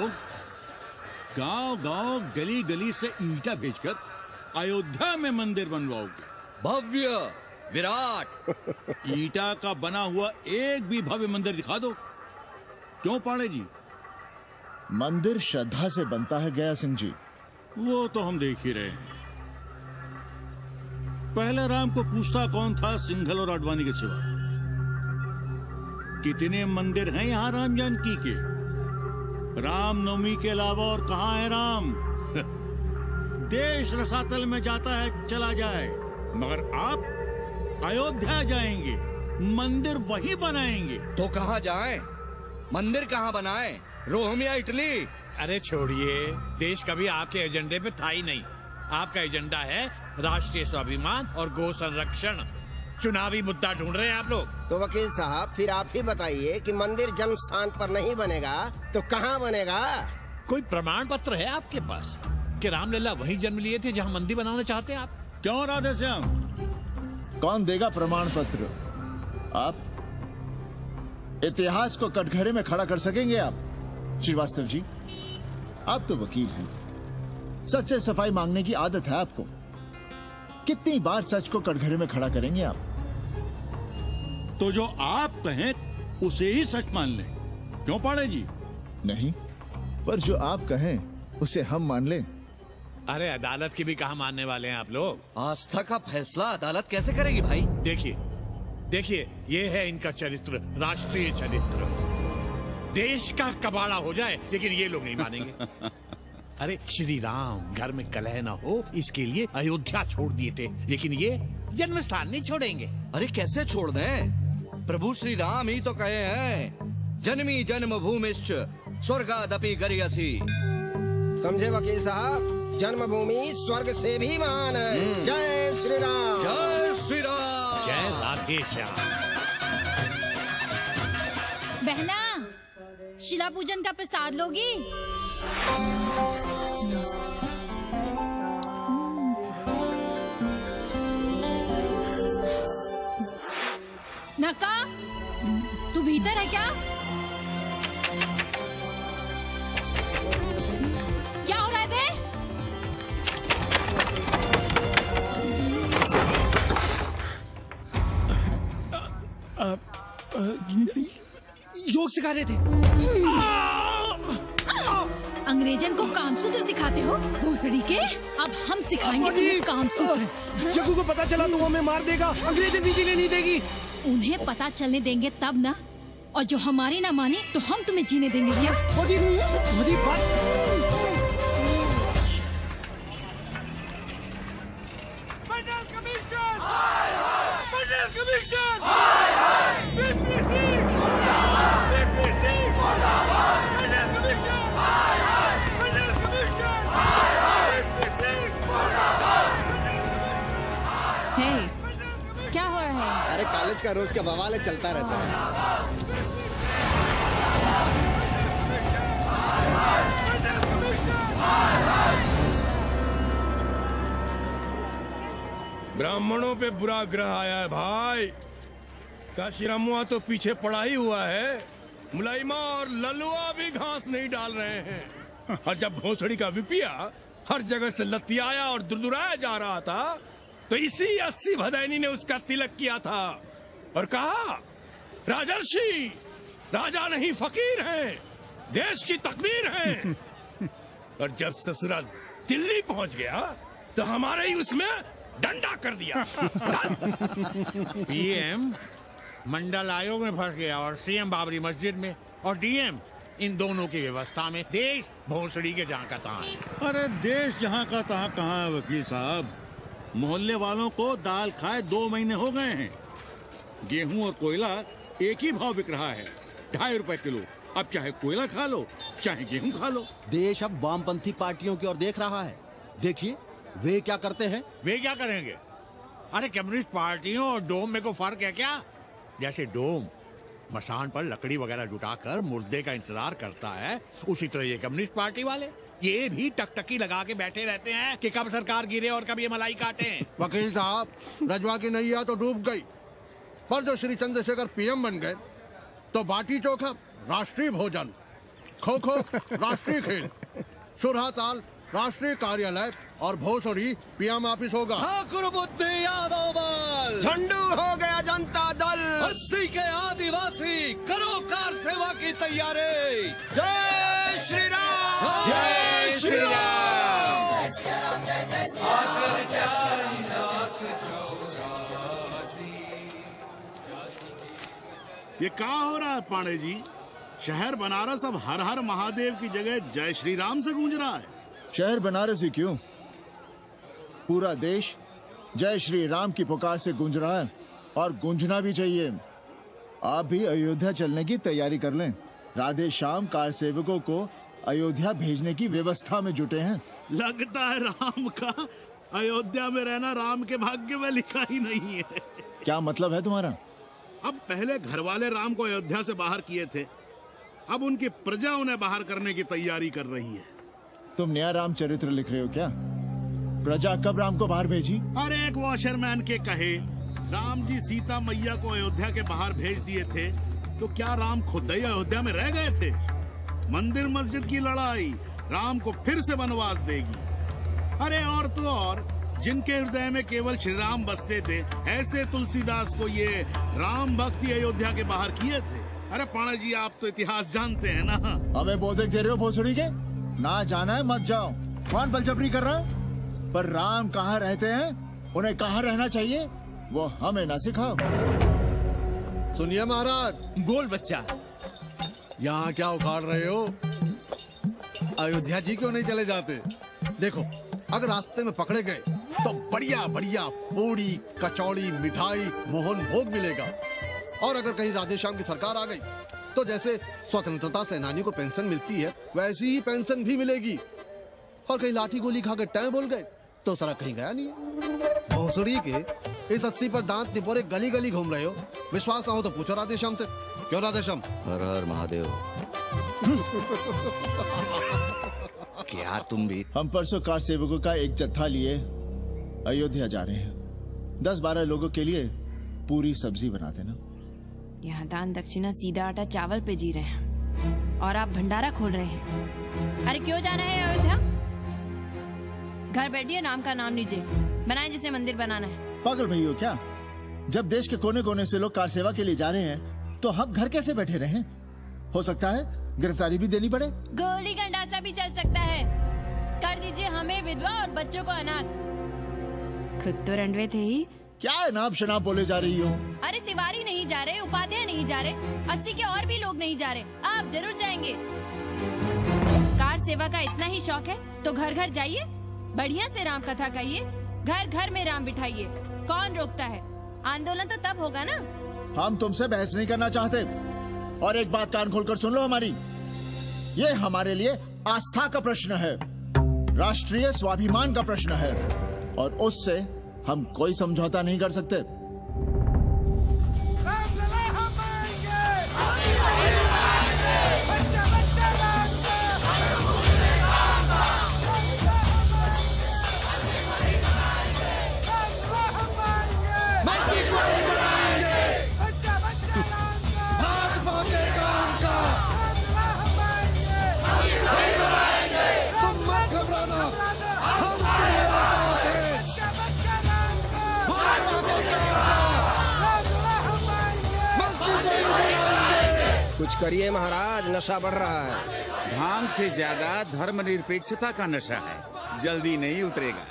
लोग गांव गांव गली गली से ईंटा भेजकर अयोध्या में मंदिर बनवाओगे? भव्य विराट ईंटा का बना हुआ एक भी भव्य मंदिर दिखा दो। क्यों पाड़े जी? मंदिर श्रद्धा से बनता है गया सिंह जी। वो तो हम देख ही रहे हैं। पहले राम को पूछता कौन था सिंघल और आडवाणी के सिवा? कितने मंदिर हैं यहाँ राम जानकी के? रामनवमी के अलावा और कहाँ है राम? देश रसातल में जाता है चला जाए, मगर आप अयोध्या जाएंगे, मंदिर वहीं बनाएंगे। तो कहाँ जाएं? मंदिर कहाँ बनाएं? रोम या इटली? अरे छोड़िए, देश कभी आपके एजेंडे पे था ही नहीं। आपका एजेंडा है राष्ट्रीय स्वाभिमान और गौ संरक्षण। चुनावी मुद्दा ढूंढ रहे हैं आप लोग। तो वकील साहब फिर आप ही बताइए कि मंदिर जन्म स्थान पर नहीं बनेगा तो कहाँ बनेगा? कोई प्रमाण पत्र है आपके पास कि रामलला वहीं जन्म लिए थे जहां मंदिर बनाना चाहते हैं आप? क्यों राधे श्याम? कौन देगा प्रमाण पत्र? आप इतिहास को कटघरे में खड़ा कर सकेंगे आप? श्रीवास्तव जी, आप तो वकील हैं, सच से सफाई मांगने की आदत है आपको। कितनी बार सच को कटघरे में खड़ा करेंगे आप? तो जो आप कहें उसे ही सच मान लें। क्यों पाड़े जी? नहीं, पर जो आप कहें उसे हम मान लें। अरे अदालत की भी कहा मानने वाले हैं आप लोग? आस्था का फैसला अदालत कैसे करेगी भाई? देखिए देखिए, ये है इनका चरित्र, राष्ट्रीय चरित्र। देश का कबाड़ा हो जाए लेकिन ये लोग नहीं मानेंगे। अरे श्री राम घर में कलह न हो इसके लिए अयोध्या छोड़ दिए थे, लेकिन ये जन्म स्थान नहीं छोड़ेंगे। अरे कैसे छोड़ दें? प्रभु श्री राम ही तो कहे हैं, जन्मी जन्म भूमिश्च स्वर्गादपि गरियसी। समझे वकील साहब, जन्मभूमि स्वर्ग से भी महान है। जय श्री राम। जय श्री राम। जय राधेश्याम। बहना, शिला पूजन का प्रसाद लोगी? नका, तू भीतर है क्या? क्या हो रहा है बे? योग सिखा रहे थे। अंग्रेजन को कामसूत्र सिखाते हो भोसड़ी के? अब हम सिखाएंगे तुम्हें कामसूत्र। जग्गू को पता चला तो वो हमें मार देगा, अंग्रेजें भी जीने नहीं देगी। उन्हें पता चलने देंगे तब ना, और जो हमारी ना माने तो हम तुम्हें जीने देंगे क्या? फौजी, फौजी, क्या हो रहा है? अरे कॉलेज का रोज का बवाल चलता रहता है। ब्राह्मणों पे बुरा ग्रह आया है भाई। काशीरामुआ तो पीछे पड़ा ही हुआ है, मुलाइमा और ललुआ भी घास नहीं डाल रहे हैं। और जब भोसड़ी का विपिया हर जगह से लतियाया और दुरदुराया जा रहा था, तो इसी 80 भदैनी ने उसका तिलक किया था और कहा, राजर्षि राजा नहीं फकीर हैं, देश की तकदीर हैं। और जब ससुरा दिल्ली पहुंच गया तो हमारे ही उसमें डंडा कर दिया। पीएम मंडल आयोग में फंस गया और सीएम बाबरी मस्जिद में, और डीएम इन दोनों की व्यवस्था में। देश भोसड़ी के जहाँ का तहाँ है। अरे देश जहाँ का तहाँ कहाँ है वकील साहब? मोहल्ले वालों को दाल खाए 2 महीने हो गए हैं। गेहूं और कोयला एक ही भाव बिक रहा है, 2.5 रुपए किलो। अब चाहे कोयला खा लो चाहे गेहूं खा लो। देश अब वामपंथी पार्टियों की ओर देख रहा है। देखिए वे क्या करते हैं। वे क्या करेंगे? अरे कम्युनिस्ट पार्टियों और डोम में को फर्क है क्या? जैसे डोम मसान पर लकड़ी वगैरह जुटाकर मुर्दे का इंतजार करता है, उसी तरह ये कम्युनिस्ट पार्टी वाले ये भी टकटकी लगा के बैठे रहते हैं कि कब सरकार गिरे और कब ये मलाई काटे। वकील साहब, रजवा की नैया तो डूब गई, पर जो श्री चंद्रशेखर पीएम बन गए तो बाटी चोखा राष्ट्रीय भोजन, खो खो राष्ट्रीय खेल, सुरहा ताल राष्ट्रीय कार्यालय और भोसड़ी पीएम ऑफिस होगा। ठाकुर बुद्धि यादव बल, झंडू हो गया जनता दल, 80 के आदिवासी करो कार सेवा की तैयारी। जय श्री राम, जय श्री राम। ये क्या हो रहा है पांडे जी? शहर बनारस अब हर हर महादेव की जगह जय श्री राम से गूंज रहा है। शहर बनारस ही क्यों, पूरा देश जय श्री राम की पुकार से गूंज रहा है और गूंजना भी चाहिए। आप भी अयोध्या चलने की तैयारी कर लें। राधे श्याम कार सेवकों को अयोध्या भेजने की व्यवस्था में जुटे हैं। लगता है राम का अयोध्या में रहना राम के भाग्य में लिखा ही नहीं है। क्या मतलब है तुम्हारा? अब पहले घर वाले राम को अयोध्या से बाहर किए थे, अब उनकी प्रजा उन्हें बाहर करने की तैयारी कर रही है। तुम नया राम चरित्र लिख रहे हो क्या? प्रजा कब राम को बाहर भेजी? अरे एक वॉशरमैन के कहे राम जी सीता मैया को अयोध्या के बाहर भेज दिए थे, तो क्या राम खुद ही अयोध्या में रह गए थे? मंदिर मस्जिद की लड़ाई राम को फिर से वनवास देगी। अरे और तो और, जिनके हृदय में केवल श्री राम बसते थे, ऐसे तुलसीदास को ये राम भक्ति अयोध्या के बाहर किए थे। अरे पाणा जी, आप तो इतिहास जानते हैं ना। हमें बोधक दे रहे हो भोसड़ी के? ना जाना है मत जाओ। कौन बलजबरी कर रहा है? पर राम कहाँ रहते हैं, उन्हें कहाँ रहना चाहिए, वो हमें ना सिखाओ। सुनिए महाराज। बोल बच्चा। यहाँ क्या उखाड़ रहे हो? अयोध्या जी क्यों नहीं चले जाते? देखो, अगर रास्ते में पकड़े गए तो बढ़िया बढ़िया पूड़ी कचौड़ी मिठाई मोहन भोग मिलेगा। और अगर कहीं राधेश्याम की सरकार आ गई तो जैसे स्वतंत्रता सेनानी को पेंशन मिलती है, वैसी ही पेंशन भी मिलेगी। और कहीं लाठी गोली खा के टैं बोल गए तो सारा कहीं गया नहीं है। भोसड़ी के इस 80 पर दांत निपोरे गली गली घूम रहे हो। विश्वास ना हो तो पूछो राधेश्याम से। क्यों राधेश्याम? हर हर महादेव। क्या तुम भी? हम परसों कार सेवकों का एक जत्था लिए अयोध्या जा रहे हैं। 10-12 लोगों के लिए पूरी सब्जी बना देना। यहाँ दान दक्षिणा सीधा आटा चावल पे जी रहे हैं और आप भंडारा खोल रहे हैं। अरे क्यों जाना है अयोध्या? घर बैठिए, राम का नाम लीजिए, बनाए जिसे मंदिर बनाना है। पागल भई हो क्या? जब देश के कोने कोने से लोग कार सेवा के लिए जा रहे हैं तो हम घर कैसे बैठे रहें? हो सकता है गिरफ्तारी भी देनी पड़े। गोली गंडासा भी चल सकता है। कर दीजिए हमें विधवा और बच्चों को अनाथ। खुद तो रंडवे थे ही। क्या नाम शनाब बोले जा रही हो? अरे तिवारी नहीं जा रहे, उपाध्याय नहीं जा रहे, 80 के और भी लोग नहीं जा रहे। आप जरूर जाएंगे। कार सेवा का इतना ही शौक है तो घर घर जाइए, बढ़िया से राम कथा कहिए, घर घर में राम बिठाइए। कौन रोकता है? आंदोलन तो तब होगा ना। हम तुमसे बहस नहीं करना चाहते। और एक बात कान खोलकर सुन लो हमारी, ये हमारे लिए आस्था का प्रश्न है, राष्ट्रीय स्वाभिमान का प्रश्न है, और उससे हम कोई समझौता नहीं कर सकते। कुछ करिए महाराज, नशा बढ़ रहा है। भांग से ज्यादा धर्मनिरपेक्षता का नशा है, जल्दी नहीं उतरेगा।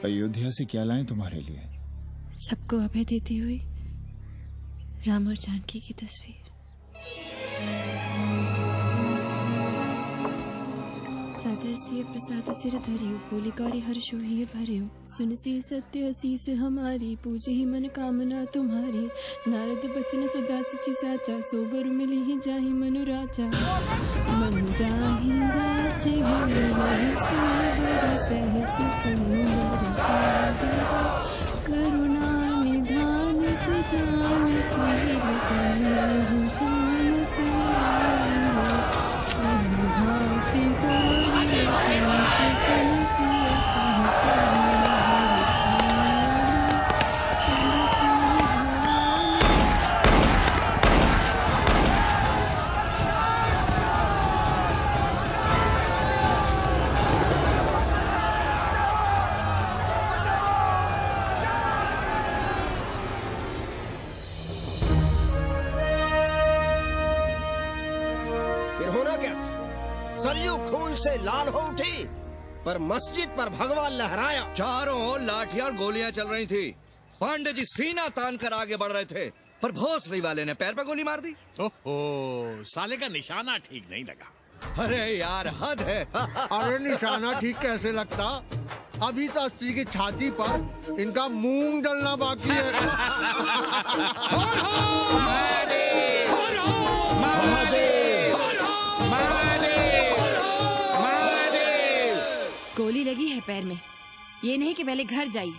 अयोध्या से क्या लाएं तुम्हारे लिए? सबको अभय देती हुई राम और जानकी की तस्वीर। सादर से प्रसाद सिर धरियो, बोली गौरी हर्ष हुई भरियो, सुन सी सत्य असीस हमारी, पूजे ही मन कामना तुम्हारी। नारद बचन सदा सुचि साचा, सोबर मिली ही जाहि मनु राजा। मनु जाहि राजे मिलहि सोबर, सहज सुंदर सागर। करुणा निधान सुजान, श्री बसनु जान तुम्हारी। सरयू खून से लाल हो उठी, पर मस्जिद पर भगवा लहराया। चारों ओर लाठियां और गोलियां चल रही थी। पांडे जी सीना तान कर आगे बढ़ रहे थे, पर भोसड़ी वाले ने पैर पे गोली मार दी। ओहो, साले का निशाना ठीक नहीं लगा। अरे यार हद है। अरे निशाना ठीक कैसे लगता? अभी तो अस्सी की छाती पर इनका मूंग डलना बाकी है। गोली लगी है पैर में। ये नहीं कि पहले घर जाइए,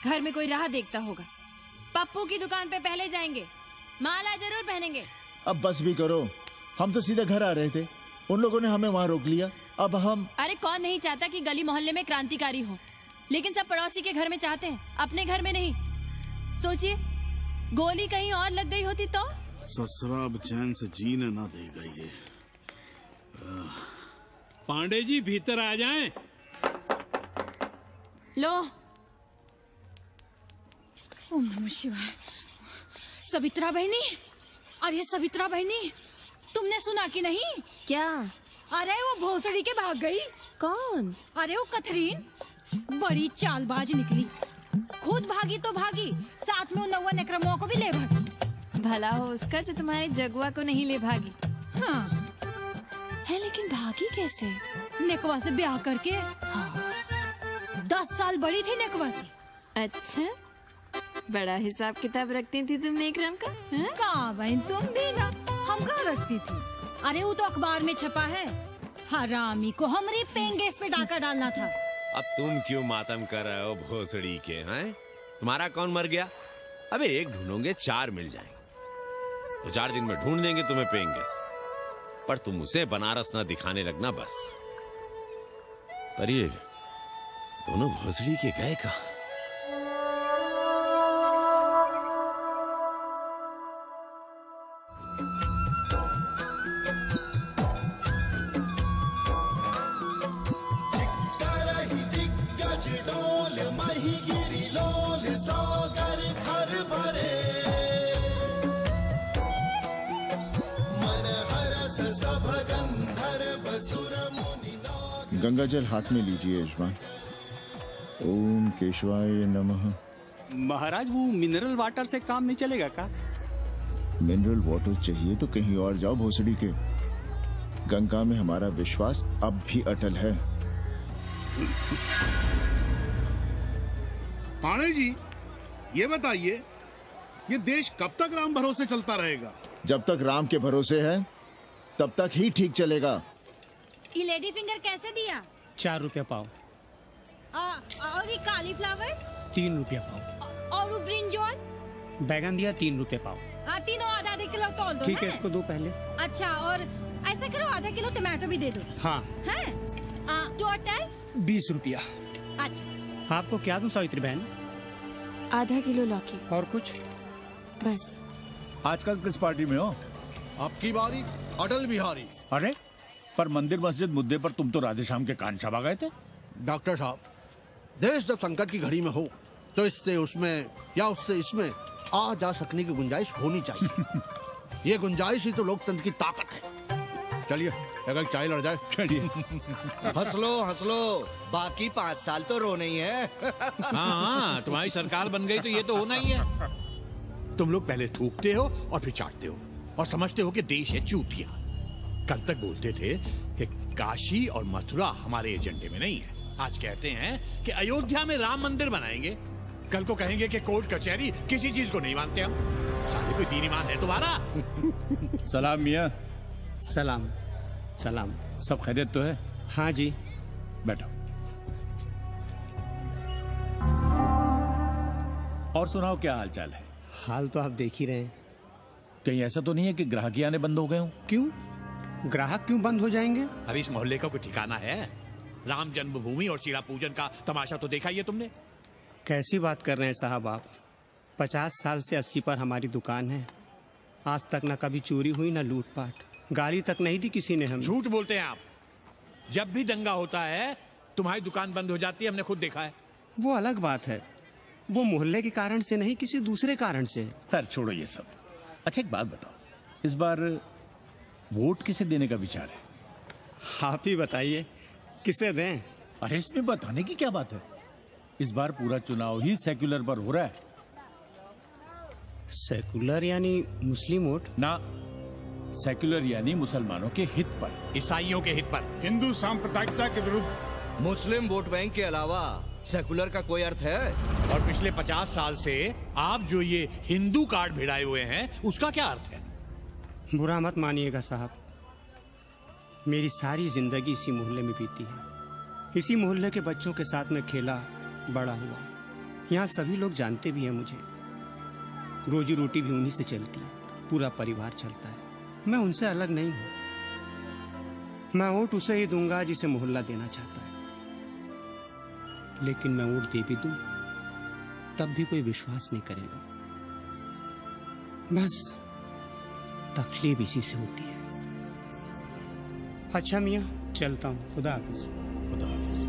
घर में कोई राह देखता होगा। पप्पू की दुकान पे पहले जाएंगे, माला जरूर पहनेंगे। अब बस भी करो, हम तो सीधे घर आ रहे थे, उन लोगों ने हमें वहाँ रोक लिया। अब हम अरे कौन नहीं चाहता कि गली मोहल्ले में क्रांतिकारी हो, लेकिन सब पड़ोसी के घर में चाहते हैं, अपने घर में नहीं। सोचिए, गोली कहीं और लग गई होती तो? ससुरा अब चैन से जीने ना देगा ये। पांडे जी भीतर आ जाएं। लो। ओम नमः शिवाय। सवित्रा बहनी, अरे सवित्रा बहनी, तुमने सुना कि नहीं? क्या? अरे वो भोसड़ी के भाग गई। कौन? अरे वो कथरीन बड़ी चालबाज निकली, खुद भागी तो भागी, साथ में उन 9 नक्रमुआ को भी ले भागी। भला हो उसका जो तुम्हारे जगुआ को नहीं ले भागी। हाँ है, लेकिन भागी कैसे? नेकवा से ब्याह करके। हाँ। 10 साल बड़ी थी नेकवा से। अच्छा, बड़ा हिसाब किताब रखती थी तुम नेकरम का? कहाँ बहन, तुम भी ना, हम कहाँ रखती थी। अरे वो तो अखबार में छपा है, हरामी को हमरे पेंगेस पे डाका डालना था। अब तुम क्यों मातम कर रहे हो भोसड़ी के? हैं? तुम्हारा कौन मर गया? अबे एक ढूंढोगे 4 मिल जाएंगे। 2-4 दिन में ढूंढ देंगे तुम्हें पेंगेस, पर तुम उसे बनारस ना दिखाने लगना बस। पर ये दोनों भोसड़ी के गए कहाँ? गंगा जल हाथ में लीजिए यजमान। ओम केशवाय नमः। महाराज, वो मिनरल वाटर से काम नहीं चलेगा का? मिनरल वाटर चाहिए तो कहीं और जाओ भोसड़ी के। गंगा में हमारा विश्वास अब भी अटल है। पाणे जी, ये बताइए, ये देश कब तक राम भरोसे चलता रहेगा? जब तक राम के भरोसे है तब तक ही ठीक चलेगा। ये लेडी फिंगर कैसे दिया? 4 रुपया पाव। और ये कालीफ्लावर? 3 रुपया पाव। और वो ब्रिंजॉल? बैगन दिया 3 रुपये पाव। तीनों आधा किलो तोल दो। ठीक है, इसको दो पहले। अच्छा, और ऐसा करो, आधा किलो टमाटो भी दे दो। हाँ। हैं? टोटल 20 रुपया। अच्छा, आपको क्या दूं सावित्री बहन? आधा किलो लौकी। और कुछ? बस। आजकल किस पार्टी में हो? आपकी बारी, अटल बिहारी। अरे, पर मंदिर मस्जिद मुद्दे पर तुम तो राधे श्याम के कान छपा गए थे। डॉक्टर साहब, देश जब संकट की घड़ी में हो तो इससे उसमें या उससे इसमें आ जा सकने की गुंजाइश होनी चाहिए। ये गुंजाइश ही तो लोकतंत्र की ताकत है। चलिए, अगर चाय लड़ जाए। चलिए। हंस लो, बाकी 5 साल तो रोने ही है। हाँ, तुम्हारी सरकार बन गई तो ये तो होना ही है। तुम लोग पहले थूकते हो और फिर चाटते हो और समझते हो कि देश है चूतिया। कल तक बोलते थे कि काशी और मथुरा हमारे एजेंडे में नहीं है, आज कहते हैं कि अयोध्या में राम मंदिर बनाएंगे। कल को कहेंगे कि कोर्ट कचहरी किसी चीज को नहीं मानते हम। साले कोई दीन ईमान है तुम्हारा? सलाम मियाँ। सलाम। सलाम। सब खैरियत तो है? हाँ जी। बैठो। और सुनाओ, क्या हाल चाल है? हाल तो आप देख ही रहे हैं। कहीं ऐसा तो नहीं है कि ग्राहकी आने बंद हो गए हों? क्यों? ग्राहक क्यों बंद हो जाएंगे? अरे इस मोहल्ले का कोई ठिकाना है? राम जन्मभूमि और शीला पूजन का तमाशा तो देखा ही है तुमने। कैसी बात कर रहे हैं साहब आप? 50 साल से 80 पर हमारी दुकान है। आज तक न कभी चोरी हुई न लूटपाट, गाली तक नहीं दी किसी ने हमें। झूठ बोलते हैं आप। जब भी दंगा होता है तुम्हारी दुकान बंद हो जाती है, हमने खुद देखा है। वो अलग बात है, वो मोहल्ले के कारण से नहीं, किसी दूसरे कारण से। खैर छोड़ो ये सब। अच्छा एक बात बताओ, इस बार वोट किसे देने का विचार है? आप ही बताइए किसे दें? अरे इसमें बताने की क्या बात है? इस बार पूरा चुनाव ही सेक्युलर पर हो रहा है। सेकुलर यानी मुस्लिम वोट? ना, सेक्युलर यानी मुसलमानों के हित पर, ईसाइयों के हित पर, हिंदू सांप्रदायिकता के विरुद्ध। मुस्लिम वोट बैंक के अलावा सेकुलर का कोई अर्थ है? और पिछले 50 साल से आप जो ये हिंदू कार्ड भिड़ाए हुए हैं उसका क्या अर्थ है? बुरा मत मानिएगा साहब, मेरी सारी जिंदगी इसी मोहल्ले में बीती है। इसी मोहल्ले के बच्चों के साथ में खेला बड़ा हुआ। यहाँ सभी लोग जानते भी हैं मुझे। रोजी रोटी भी उन्हीं से चलती है, पूरा परिवार चलता है। मैं उनसे अलग नहीं हूं। मैं वोट उसे ही दूंगा जिसे मोहल्ला देना चाहता है, लेकिन मैं वोट दे भी दूं तब भी कोई विश्वास नहीं करेगा। बस तकलीफ इसी से होती है। अच्छा मियाँ, चलता हूँ। खुदा हाफिज। खुदा हाफिज।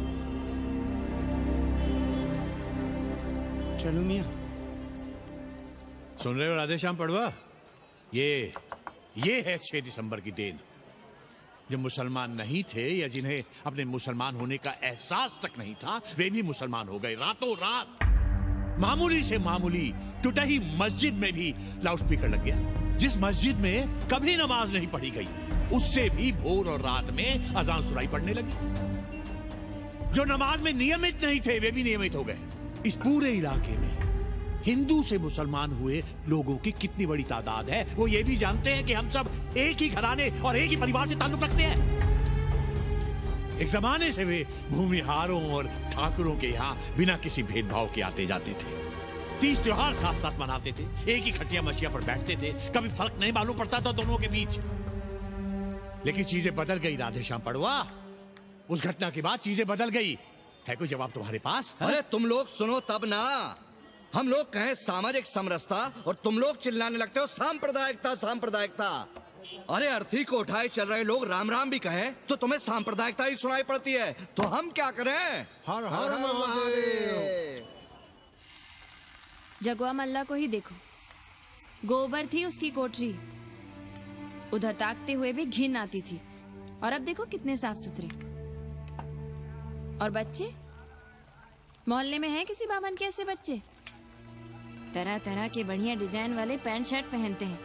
चलो मियाँ। सुन रहे हो राधेश्याम पड़वा? ये है 6 दिसंबर की देन। जो मुसलमान नहीं थे या जिन्हें अपने मुसलमान होने का एहसास तक नहीं था, वे भी मुसलमान हो गए रातों रात। मामूली से मामूली टूटी मस्जिद में भी लाउडस्पीकर लग गया। जिस मस्जिद में कभी नमाज नहीं पढ़ी गई, उससे भी भोर और रात में अजान सुनाई पड़ने लगी। जो नमाज में नियमित नहीं थे, वे भी नियमित हो गए। इस पूरे इलाके में हिंदू से मुसलमान हुए लोगों की कितनी बड़ी तादाद है, वो ये भी जानते हैं कि हम सब एक ही घराने और एक ही परिवार से ताल्लुक रखते हैं। एक जमाने से वे भूमिहारों और ठाकुरों के यहाँ बिना किसी भेदभाव के आते जाते थे। 30 त्योहार साथ साथ मनाते थे, एक ही खटिया मछिया पर बैठते थे, कभी फर्क नहीं मालूम पड़ता था दोनों के बीच। लेकिन चीजें बदल गई राधेश्याम पड़वा। उस घटना के बाद चीजें बदल गई। है कोई जवाब तुम्हारे पास? अरे तुम लोग सुनो तब ना। हम लोग कहें सामाजिक समरसता और तुम लोग चिल्लाने लगते हो सांप्रदायिकता सांप्रदायिकता। अरे अर्थी को उठाए चल रहे लोग राम राम भी कहें तो तुम्हें सांप्रदायिकता ही सुनाई पड़ती है। तो हम क्या करें? हर हर महादेव। जगुआ मल्ला को ही देखो, गोबर थी उसकी कोठरी, उधर ताकते हुए भी घिन आती थी, और अब देखो कितने साफ सुथरे। और बच्चे मोहल्ले में हैं किसी बामन के ऐसे बच्चे? तरह तरह के बढ़िया डिजाइन वाले पैंट शर्ट पहनते हैं।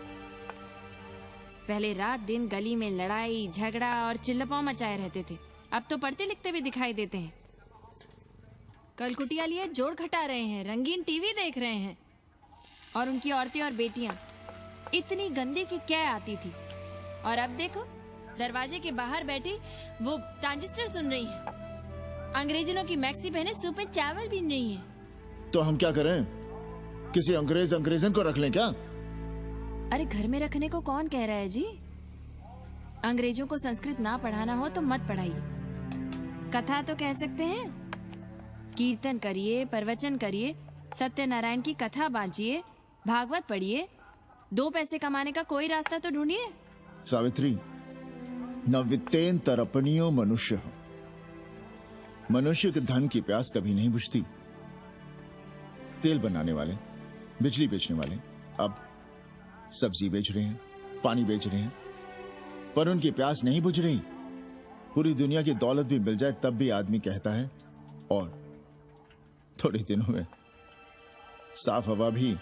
पहले रात दिन गली में लड़ाई झगड़ा और चिल्लपाव मचाए रहते थे, अब तो पढ़ते लिखते भी दिखाई देते हैं। कल कुटिया लिए जोड़ घटा रहे हैं, रंगीन टीवी देख रहे हैं, और उनकी औरतें और बेटियां इतनी गंदी की क्या आती थी। और अब देखो दरवाजे के बाहर बैठी वो ट्रांजिस्टर सुन रही है, अंग्रेजनों की मैक्सी पहने सूप में चावल भी नहीं है। तो हम क्या करें? किसी अंग्रेजन को रख लें क्या? अरे घर में रखने को कौन कह रहा है जी? अंग्रेजों को संस्कृत ना पढ़ाना हो तो मत पढ़ाइए। कथा तो कह सकते हैं, कीर्तन करिए, प्रवचन करिए, सत्यनारायण की कथा बांचिए, भागवत पढ़िए, 2 पैसे कमाने का कोई रास्ता तो ढूंढिए। सावित्री, न वित्तेन तरपनियो मनुष्य हो। मनुष्य के धन की प्यास कभी नहीं बुझती। तेल बनाने वाले, बिजली बेचने वाले अब सब्जी बेच रहे हैं, पानी बेच रहे हैं, पर उनकी प्यास नहीं बुझ रही। पूरी दुनिया की दौलत भी मिल जाए तब भी आदमी कहता है और थोड़े दिनों में साफ हवा भी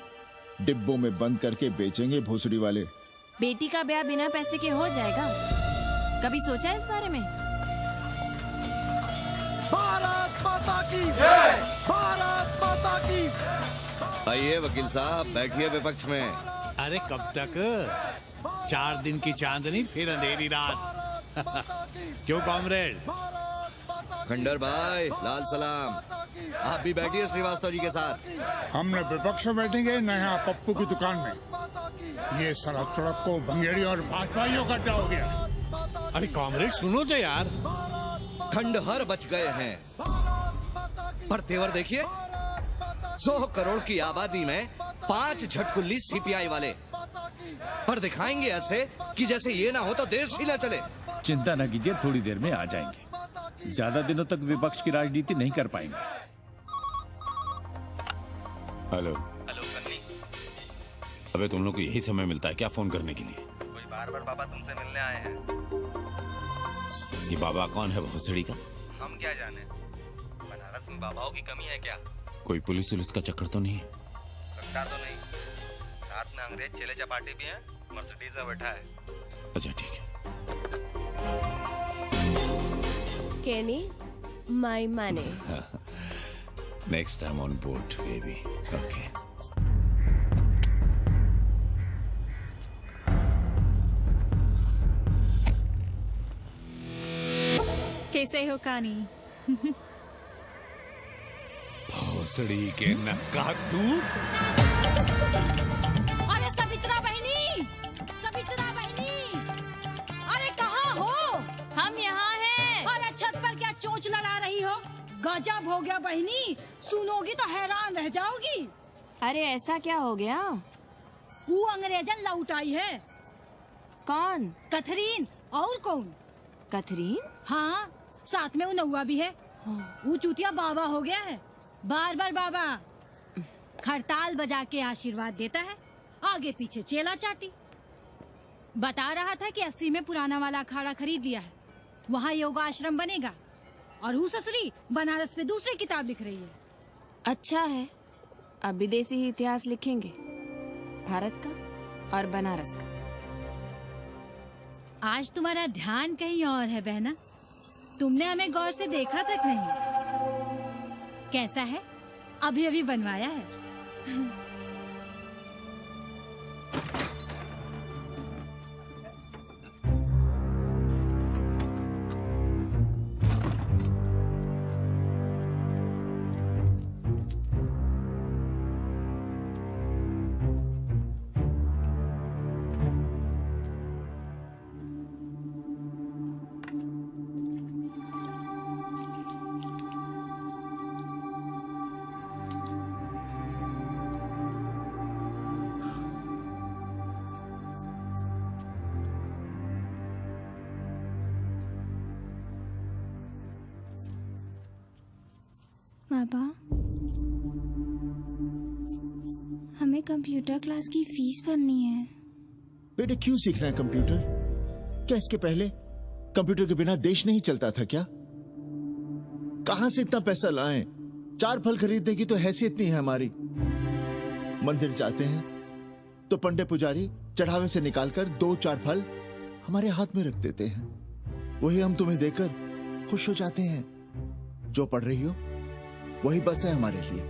डिब्बों में बंद करके बेचेंगे भोसड़ी वाले। बेटी का ब्याह बिना पैसे के हो जाएगा? कभी सोचा है इस बारे में? भारत माता की जय! भारत माता की। आइए वकील साहब, बैठिए विपक्ष में। अरे कब तक? 4 दिन की चांदनी फिर अंधेरी रात। क्यों कॉमरेड? खंडर भाई, लाल सलाम। आप भी बैठिए श्रीवास्तव जी के साथ। हम न विपक्ष में बैठेंगे न यहाँ पप्पू की दुकान में। ये साला चुड़क को भंगेड़ी और भाजपाइयों का अड्डा हो गया। अरे कॉमरेड सुनो तो यार। खंडहर बच गए हैं, पर तेवर देखिए, 100 करोड़ की आबादी में 5 झटकुल्ली सीपीआई वाले, पर दिखाएंगे ऐसे कि जैसे ये ना हो तो देश ही ना चले। चिंता न कीजिए, थोड़ी देर में आ जाएंगे। ज्यादा दिनों तक विपक्ष की राजनीति नहीं कर पाएंगे। हेलो कन्नी। अबे तुम लोग को यही समय मिलता है क्या फोन करने के लिए? कोई बार बाबा तुमसे मिलने आए हैं। ये बाबा कौन है भोसड़ी का? हम क्या जाने, बनारस में बाबाओं की कमी है क्या? कोई पुलिस वुलिस का चक्कर तो नहीं है? लगता तो नहीं। साथ में अंग्रेज चेले चपाटे भी हैं, मर्सिडीज में बैठा है। अच्छा ठीक है। Kenny, my money. Next time on board, baby. Okay. कैसे हो कानी? भोसड़ी के नक्का तू। अरे सवित्रा बहनी, सवित्रा बहनी, अरे कहाँ हो? हम यहाँ हैं। अरे छत पर क्या चोंच लड़ा रही हो? गजब हो गया बहनी, सुनोगी तो हैरान रह जाओगी। अरे ऐसा क्या हो गया? वो अंग्रेजन लौट आई है। कौन? कथरीन। और कौन? कथरीन? हाँ, साथ में वो नौवा भी है। वो चूतिया बाबा हो गया है। बार बार बाबा खड़ताल बजा के आशीर्वाद देता है, आगे पीछे चेला चाटी। बता रहा था कि 80 में पुराना वाला अखाड़ा खरीद लिया है, वहाँ योगा आश्रम बनेगा। और वो ससुरी बनारस पे दूसरी किताब लिख रही है। अच्छा है, अब विदेशी ही इतिहास लिखेंगे, भारत का और बनारस का। आज तुम्हारा ध्यान कहीं और है बहना, तुमने हमें गौर से देखा तक नहीं। कैसा है? अभी अभी बनवाया है। पापा, हमें कंप्यूटर क्लास की फीस भरनी है। बेटे क्यों सीखना है कंप्यूटर? क्या इसके पहले कंप्यूटर के बिना देश नहीं चलता था क्या? कहां से इतना पैसा लाएं? 4 फल खरीदने की तो हैसियत नहीं है हमारी। मंदिर जाते हैं तो पंडे पुजारी चढ़ावे से निकालकर 2-4 फल हमारे हाथ में रख देते हैं, वही हम तुम्हें देकर खुश हो जाते हैं। जो पढ़ रही हो वही बस है हमारे लिए।